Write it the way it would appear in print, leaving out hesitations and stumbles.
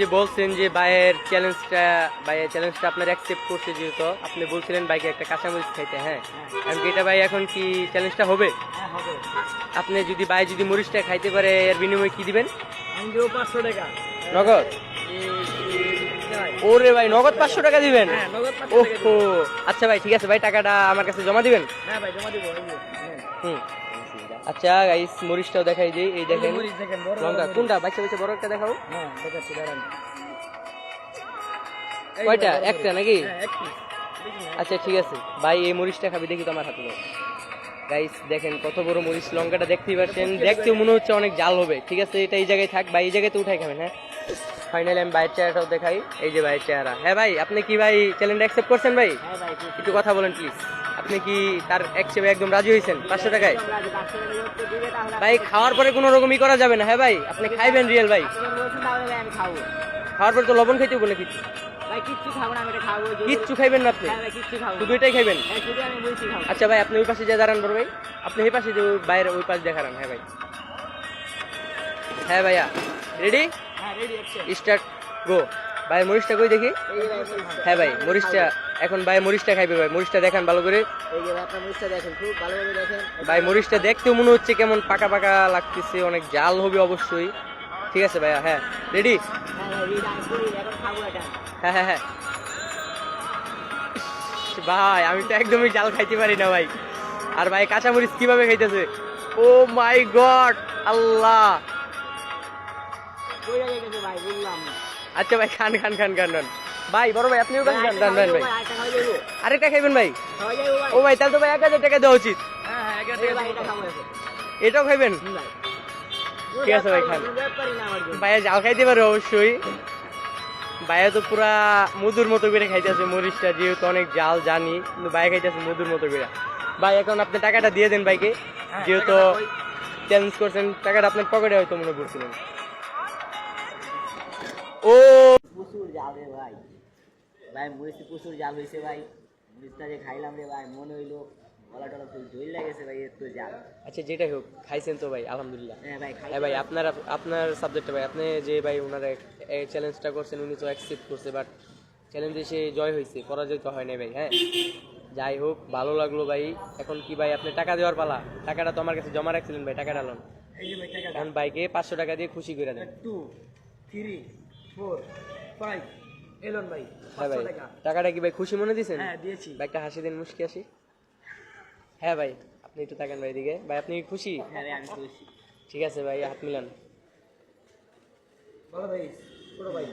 যে বলছেন যে ভাইয়ের চ্যালেঞ্জটা আপনার অ্যাকসেপ্ট করতে, যেহেতু আপনি বলছিলেন বাইকে একটা কাঁচামরিচ খাইতে, হ্যাঁ এমনকি এটা ভাই এখন কি চ্যালেঞ্জটা হবে? আপনি যদি ভাই যদি মরিচটা খাইতে পারে এর বিনিময়ে কি দিবেন? আমি দেবো 500 টাকা নগদ? ওরে ভাই নগদ 500 টাকা দিবেন? হ্যাঁ নগদ 500 টাকা ওহো, আচ্ছা ভাই ঠিক আছে ভাই, টাকাটা আমার কাছে জমা দিবেন? হ্যাঁ ভাই জমা দিব হুম, আচ্ছা গাইস মরিচটাও দেখাই দিই, এই দেখেন মরিচ দেখেন বড় লঙ্কা কোনটা বাচ্চা বাচ্চা বড় একটা দেখাও। হ্যাঁ দেখাচ্ছি দাঁড়ান কয়টা? একটা নাকি? হ্যাঁ একটি আচ্ছা ঠিক আছে ভাই, এই মরিচটা খাবি দেখি তো আমার হাতে দাও। গাইস দেখেন কত বড় মরিচ, লঙ্কাটা দেখতেই পাচ্ছেন, দেখতেও মনে হচ্ছে অনেক জাল হবে। ঠিক আছে এটা এই জায়গায় থাক ভাই, এই জায়গায় তো উঠাই খাবেন। হ্যাঁ ফাইনালি আমি ভাইয়ের চেহারাটাও দেখাই, এই যে ভাইয়ের চেহারা। হ্যাঁ ভাই আপনি কি ভাই চ্যালেঞ্জটা অ্যাকসেপ্ট করছেন ভাই? হ্যাঁ ভাই একটু কথা বলেন প্লিজ। আপনি কি তার অ্যাকসেপ্টে একদম রাজি হয়েছেন 500 টাকায়? ভাই খাওয়ার পরে কোনো রকমই করা যাবে না। হ্যাঁ ভাই আপনি খাইবেন রিয়েল ভাই? আমি খাবো খাওয়ার পরে তো লবণ খাইতে বলে কিছু ভাই, কিচ্ছু খাবো না, আমি এটা খাবো। কিচ্ছু খাইবেন না আপনি? হ্যাঁ ভাই কিচ্ছু খাবো শুধু এটাই খাইবেন? হ্যাঁ শুধু আমি বলছি খাবো। আচ্ছা ভাই আপনি ওই পাশে যা দাঁড়ান বড় ভাই, আপনি এই পাশে যে বাইরে ওই পাশে দেখান। হ্যাঁ ভাই, হ্যাঁ ভাইয়া রেডি, হ্যাঁ রেডি অ্যাকশন স্টার্ট গো। ভাই মরিচটা কই দেখি। এই যে ভাই হ্যাঁ ভাই মরিচটা এখন ভাই মরিচটা খাইবে ভাই, মরিচটা দেখান ভালো করে। এই যে আপনার মরিচটা দেখেন, খুব ভালোভাবে দেখেন ভাই মরিচটা দেখতেও মনে হচ্ছে কেমন পাকা পাকা লাগতেছে, অনেক জাল হবে অবশ্যই। ঠিক আছে ভাইয়া, হ্যাঁ রেডি। হ্যাঁ ভাই রেডি, আমি পুরি এখন খাবো এটা। হ্যাঁ হ্যাঁ হ্যাঁ ভাই আমি তো একদমই জাল খাইতে পারি না ভাই। আর ভাই কাঁচামরিচ কিভাবে খাইতেছে, ও মাই গড আল্লাহ। কইরা গেছে ভাই, বললাম আচ্ছা ভাই খান খান খান খান খান। ভাই বড় ভাই আপনিও খান খান খান ভাই। আরেকটা খাওয়া যাবো, আরেকটা খাইবেন ভাই? খাওয়া যাবো ভাই। ও ভাই তাহলে তো ভাই 1000 টাকা দেওয়া উচিত। হ্যাঁ হ্যাঁ 1000 টাকা ভাই, এটা খাবো এখন। এটাও খাইবেন? ভাই ঠিক আছে ভাই খান। ব্যাপারই না আমার জন্য। ভাইয়া জাল খাইতে পারে অবশ্যই, ভাইয়া তো পুরা মধুর মতো করে খাইতেছে মরিচটা, যেহেতু অনেক জাল জানি, কিন্তু ভাইয়া খাইতেছে মধুর মতো করে। ভাই এখন আপনি টাকাটা দিয়ে দেন ভাইকে, যেহেতু চ্যালেঞ্জ করছেন। টাকাটা আপনার পকেটে হয়তো মনে করছিলেন। ও প্রচুর জাল রে ভাই, ভাই মরিচে প্রচুর জাল হয়েছে ভাই। মরিচটা যে খাইলাম রে ভাই, মনে হইলো গলা টলা ফুল ঝইল লাগেছে ভাই, এত জাল। আচ্ছা যেটাই হোক খাইছেন তো ভাই আলহামদুলিল্লাহ। হ্যাঁ ভাই খাই। হ্যাঁ ভাই আপনার সাবজেক্টটা ভাই, আপনি যে ভাই ওনারা চ্যালেঞ্জটা করছেন উনি তো অ্যাকসেপ্ট করছে, বাট চ্যালেঞ্জে সে জয় হয়েছে, পরাজয় তো হয় নাই ভাই। হ্যাঁ যাই হোক ভালো লাগলো ভাই। এখন কি ভাই আপনি টাকা দেওয়ার পালা? টাকাটা তো আমার কাছে জমা রাখছিলেন ভাই, টাকাটা লোন। এই যে ভাই টাকা এখন ভাইকে 500 টাকা দিয়ে খুশি করে দেন। 2 3 4 5 এলন ভাই হ্যাঁ 500 ভাই টাকা। টাকাটা কি ভাই খুশি মনে দিছেন? হ্যাঁ দিয়েছি ভাই একটা হাসি দিন, মুশকি হাসি। হ্যাঁ ভাই আপনি একটু তাকান ভাই দিকে। ভাই আপনি কি খুশি? হ্যাঁ ভাই আমি খুশি। ঠিক আছে ভাই হাত মিলান। বলো ভাই, ছোট ভাই।